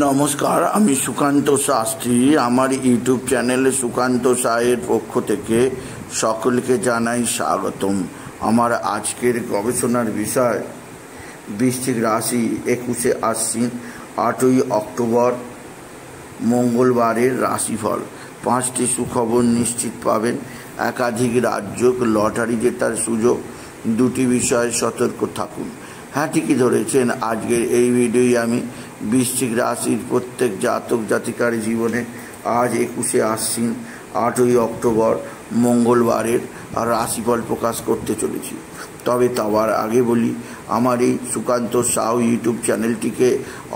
নমস্কার, আমি সুকান্ত শাস্ত্রী। আমার ইউটিউব চ্যানেলে সুকান্ত সাহের পক্ষ থেকে সকলকে জানাই স্বাগতম। আমার আজকের গবেষণার বিষয় বৃশ্চিক রাশি 21শে আশ্বিন 8ই অক্টোবর মঙ্গলবারের রাশিফল। 5টি সুখবর নিশ্চিত পাবেন, একাধিক রাজ্য লটারি জেতার সুযোগ, 2টি বিষয়ে সতর্ক থাকুন। হ্যাঁ, ঠিকই ধরেছেন। আজকের এই ভিডিওই আমি বৃশ্চিক রাশির প্রত্যেক জাতক জাতিকার জীবনে আজ 21শে আশ্বিন 8ই অক্টোবর মঙ্গলবারের রাশিফল প্রকাশ করতে চলেছি। তবে তার আগে বলি, আমার এই সুকান্ত সাউ ইউটিউব চ্যানেলটিকে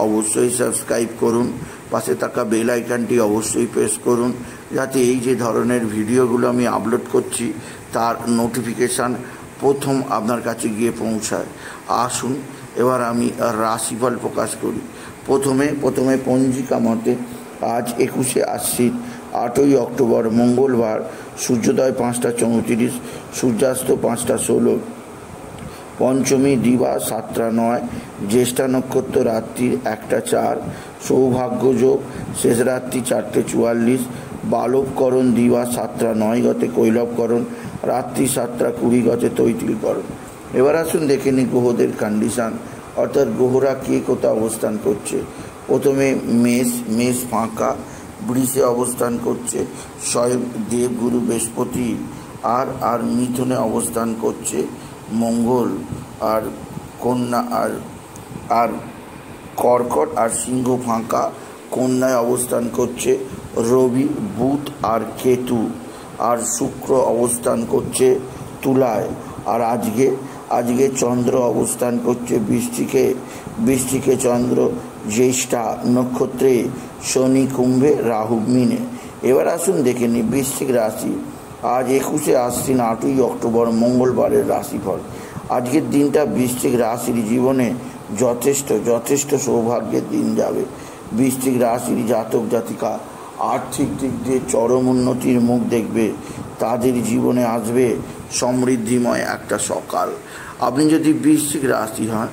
অবশ্যই সাবস্ক্রাইব করুন, পাশে থাকা বেল আইকনটি অবশ্যই প্রেস করুন, যাতে এই যে ধরনের ভিডিওগুলো আমি আপলোড করছি তার নোটিফিকেশান প্রথম আপনার কাছে গিয়ে পৌঁছায়। আসুন এবার আমি রাশিফল প্রকাশ করি। প্রথমে পঞ্জিকা মতে আজ 21শে আশ্বিন 8ই অক্টোবর মঙ্গলবার, সূর্যোদয় 5টা 34, সূর্যাস্ত 5টা 16, পঞ্চমী দিবা 7টা 9, জ্যেষ্ঠা নক্ষত্র রাত্রি 1টা 4, সৌভাগ্য যোগ শেষ রাত্রি 4টে 44, বালবকরণ দিবা 7টা 9 গতে কৈলবকরণ, রাত্রি 7টা 20 গতে তৈতিলকরণ। এবার আসুন দেখে নিই গ্রহদের কন্ডিশান, অর্থাৎ গ্রহরা কে কোথায় অবস্থান করছে। প্রথমে মেষ ফাঁকা, বৃষে অবস্থান করছে স্বয়ং দেবগুরু বৃহস্পতি, আর মিথুনে অবস্থান করছে মঙ্গল, আর কন্যা আর কর্কট আর সিংহ ফাঁকা, কন্যায় অবস্থান করছে রবি, বুধ আর কেতু, আর শুক্র অবস্থান করছে তুলায়। আর আজকে চন্দ্র অবস্থান করছে বৃশ্চিকে চন্দ্র জ্যেষ্ঠা নক্ষত্রে, শনি কুম্ভে, রাহু মিনে। এবার আসুন দেখে নিই বৃশ্চিক রাশি আজ 21শে আশ্বিন 8ই অক্টোবর মঙ্গলবারের রাশিফল। আজকের দিনটা বৃশ্চিক রাশির জীবনে যথেষ্ট সৌভাগ্যের দিন যাবে। বৃশ্চিক রাশির জাতক জাতিকা আর্থিক দিক দিয়ে চরম উন্নতির মুখ দেখবে। তাদের জীবনে আসবে সমৃদ্ধিময় একটা সকাল। আপনি যদি বৃশ্চিক রাশি হন,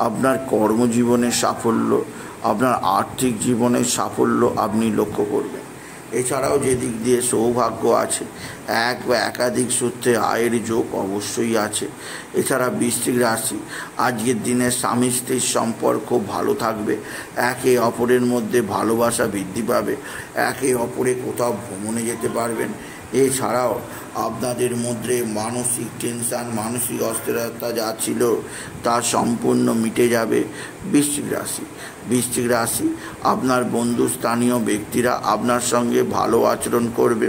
আপনার কর্মজীবনের সাফল্য, আপনার আর্থিক জীবনের সাফল্য আপনি লক্ষ্য করবেন। এছাড়াও যে দিক দিয়ে সৌভাগ্য আছে, এক বা একাধিক সূত্রে আয়ের যোগ অবশ্যই আছে। এছাড়া বৃশ্চিক রাশি আজকের দিনে স্বামী স্ত্রীর সম্পর্ক ভালো থাকবে, একে অপরের মধ্যে ভালোবাসা বৃদ্ধি পাবে, একে অপরে কোথাও ভ্রমণে যেতে পারবেন। এছাড়াও আপনাদের মধ্যে মানসিক টেনশান, মানসিক অস্থিরতা যা ছিল তা সম্পূর্ণ মিটে যাবে। বৃশ্চিক রাশি আপনার বন্ধুস্থানীয় ব্যক্তিরা আপনার সঙ্গে ভালো আচরণ করবে।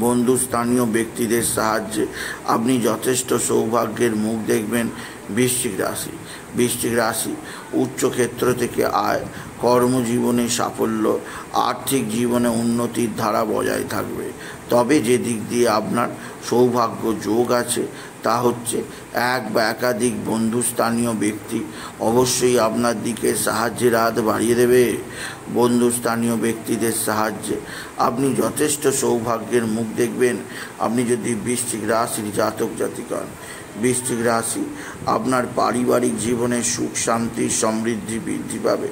বন্ধুস্থানীয় ব্যক্তিদের সাহায্যে আপনি যথেষ্ট সৌভাগ্যের মুখ দেখবেন। বৃশ্চিক রাশি উচ্চক্ষেত্র থেকে আয়, কর্মজীবনে সাফল্য, আর্থিক জীবনে উন্নতির ধারা বজায় থাকবে। তবে যে দিক দিয়ে আপনার সৌভাগ্য যোগ আছে তা হচ্ছে এক বা একাধিক বন্ধুস্থানীয় ব্যক্তি অবশ্যই আপনার দিকে সাহায্যের হাত বাড়িয়ে দেবে। বন্ধুস্থানীয় ব্যক্তিদের সাহায্যে আপনি যথেষ্ট সৌভাগ্যের মুখ দেখবেন। আপনি যদি বৃশ্চিক রাশির জাতক জাতিকা হন, বৃশ্চিক রাশি আপনার পারিবারিক জীবনে সুখ শান্তি সমৃদ্ধি বৃদ্ধি পাবে।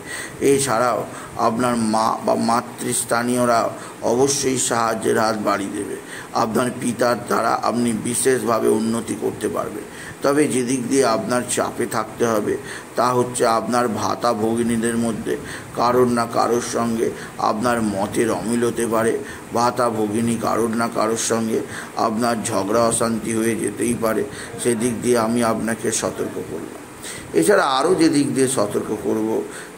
এছাড়াও আপনার মা বা মাতৃস্থানীয়রা অবশ্যই সাহায্যের হাত বাড়িয়ে দেবে। আপনার পিতার দ্বারা আপনি বিশেষভাবে উন্নতি করতে পারবেন। তবে যে দিক দিয়ে আপনার চাপে থাকতে হবে তা হচ্ছে আপনার ভাতা ভগিনীদের মধ্যে কারোর না কারোর সঙ্গে আপনার মতের অমিল হতে পারে। ভাতা ভগিনী কারোর না কারোর সঙ্গে আপনার ঝগড়া অশান্তি হয়ে যেতেই পারে। সেদিক দিয়ে আমি আপনাকে সতর্ক করলাম। এছাড়া আরও যে দিক দিয়ে সতর্ক করব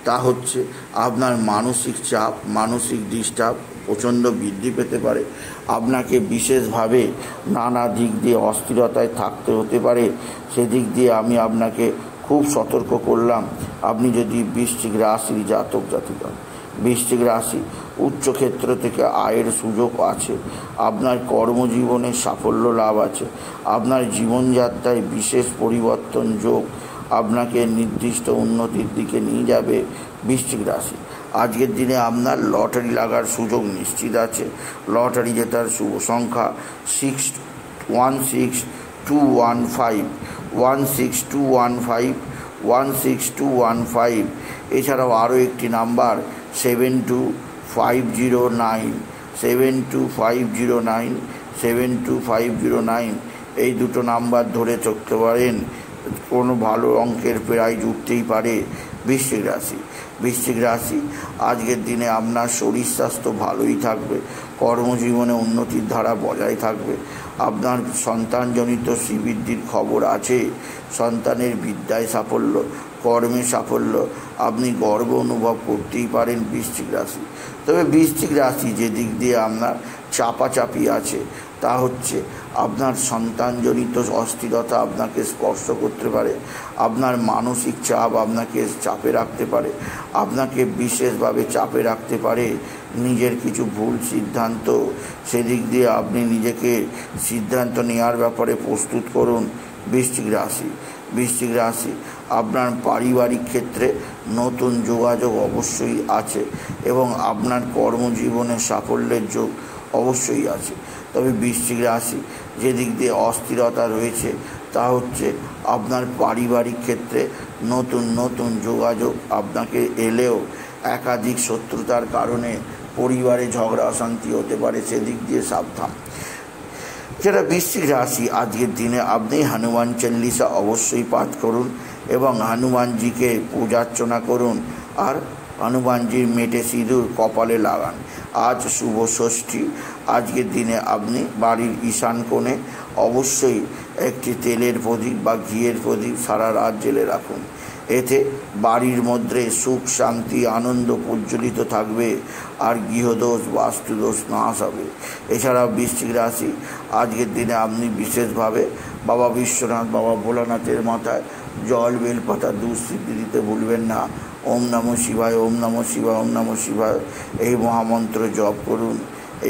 তা হচ্ছে আপনার মানসিক চাপ, মানসিক ডিস্টার্ব প্রচণ্ড বৃদ্ধি পেতে পারে। আপনাকে বিশেষভাবে নানা দিক দিয়ে অস্থিরতায় থাকতে হতে পারে। সেদিক দিয়ে আমি আপনাকে খুব সতর্ক করলাম। আপনি যদি বৃশ্চিক রাশির জাতক জাতিকা, বৃশ্চিক রাশি উচ্চক্ষেত্র থেকে আয়ের সুযোগ আছে, আপনার কর্মজীবনে সাফল্য লাভ আছে, আপনার জীবনযাত্রায় বিশেষ পরিবর্তন যোগ আপনাকে নির্দিষ্ট উন্নতির দিকে নিয়ে যাবে। বৃশ্চিক রাশি আজকের দিনে আপনার লটারি লাগার সুযোগ নিশ্চিত আছে। লটারি জেতার শুভ সংখ্যা 16215, 16215, 16215। এছাড়াও আরও একটি নাম্বার 72509 এই দুটো নাম্বার ধরে চলতে পারেন। কোনো ভালো অঙ্কের প্রাইজ উঠতেই পারে। বৃশ্চিক রাশি, আজকের দিনে আপনার শরীর স্বাস্থ্য ভালোই থাকবে। কর্মজীবনে উন্নতির ধারা বজায় থাকবে। আপনার সন্তানজনিত শ্রীবৃদ্ধির খবর আছে। সন্তানের বিদ্যায় সাফল্য, কর্মে সাফল্য, আপনি গর্ব অনুভব করতেই পারেন বৃশ্চিক রাশি। তবে বৃশ্চিক রাশি যে দিক দিয়ে আপনার চাপাচাপি আছে তা হচ্ছে আপনার সন্তানজনিত অস্থিরতা আপনাকে স্পর্শ করতে পারে। আপনার মানসিক চাপ আপনাকে চাপে রাখতে পারে। আপনাকে বিশেষভাবে চাপে রাখতে পারে নিজের কিছু ভুল সিদ্ধান্ত। সেদিক দিয়ে আপনি নিজেকে সিদ্ধান্ত নেওয়ার ব্যাপারে প্রস্তুত করুন বৃশ্চিক রাশি, আপনার পারিবারিক ক্ষেত্রে নতুন যোগাযোগ অবশ্যই আছে এবং আপনার কর্মজীবনে সাফল্যের যোগ অবশ্যই আছে। তবে বৃশ্চিক রাশি যে দিক দিয়ে অস্থিরতা রয়েছে তা হচ্ছে আপনার পারিবারিক ক্ষেত্রে নতুন যোগাযোগ আপনাকে এলেও একাধিক শত্রুতার কারণে পরিবারে ঝগড়া অশান্তি হতে পারে, সেদিক দিয়ে সাবধান। যেটা বৃশ্চিক রাশি, আজকের দিনে আপনি হনুমান চল্লিশা অবশ্যই পাঠ করুন এবং হনুমানজিকে পূজার্চনা করুন আর হনুমানজির মেটে সিঁদুর কপালে লাগান। আজ শুভ ষষ্ঠী। আজকের দিনে আপনি বাড়ির ঈশান কোণে অবশ্যই একটি তেলের প্রদীপ বা ঘিয়ের প্রদীপ সারা রাত জ্বেলে রাখুন। এতে বাড়ির মধ্যে সুখ শান্তি আনন্দ প্রজ্বলিত থাকবে আর গৃহদোষ বাস্তুদোষ নাশ হবে। এছাড়াও বৃশ্চিক রাশি, আজকের দিনে আপনি বিশেষভাবে বাবা বিশ্বনাথ, বাবা ভোলানাথের মাথায় জল বেলপাতা দুঃসিদ্ধি দিতে ভুলবেন না। ওম নমঃ শিবায়, ওম নমঃ শিবায়, ওম নমঃ শিবায় এই মহামন্ত্র জপ করুন।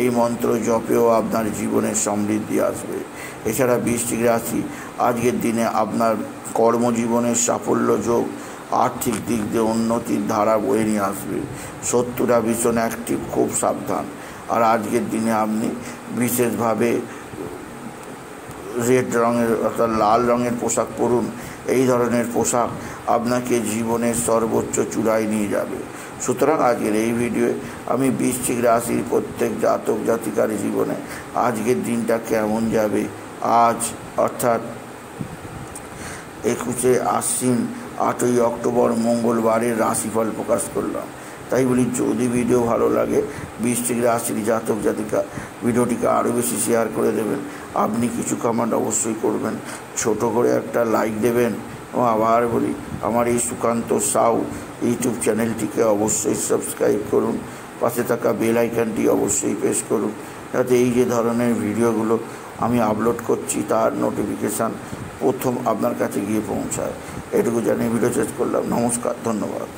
এই মন্ত্র জপেও আপনার জীবনে সমৃদ্ধি আসবে। এছাড়া বৃশ্চিক রাশি, আজকের দিনে আপনার কর্মজীবনের সাফল্য যোগ, আর্থিক দিক দিয়ে উন্নতির ধারা বয়ে নিয়ে আসবে। শত্রুরা ভীষণ অ্যাক্টিভ, খুব সাবধান। আর আজকের দিনে আপনি বিশেষভাবে রেড রঙের অর্থাৎ লাল রঙের পোশাক পরুন। এই ধরনের পোশাক আপনাকে জীবনের সর্বোচ্চ চূড়ায় নিয়ে যাবে। সুতরাং আজকের এই ভিডিওয়ে আমি বৃশ্চিক রাশির প্রত্যেক জাতক জাতিকার জীবনে আজকের দিনটা কেমন যাবে, আজ অর্থাৎ 21শে আশ্বিন 8ই অক্টোবর মঙ্গলবারের রাশিফল প্রকাশ করলাম। তাই বলি, যদি ভিডিও ভালো লাগে বৃশ্চিক রাশির জাতক জাতিকা ভিডিওটিকে আরও বেশি শেয়ার করে দেবেন। আপনি কিছু কমেন্ট অবশ্যই করবেন, ছোট করে একটা লাইক দেবেন এবং আবার বলি, আমার এই সুকান্ত সাউ ইউটিউব চ্যানেলটিকে অবশ্যই সাবস্ক্রাইব করুন। পাশে থাকা বেল আইকনটি অবশ্যই প্রেস করুন, যাতে এই যে ধরনের ভিডিওগুলো আমি আপলোড করছি তার নোটিফিকেশান প্রথম আপনার কাছে গিয়ে পৌঁছায়। এটুকু জানিয়ে ভিডিও শেষ করলাম। নমস্কার, ধন্যবাদ।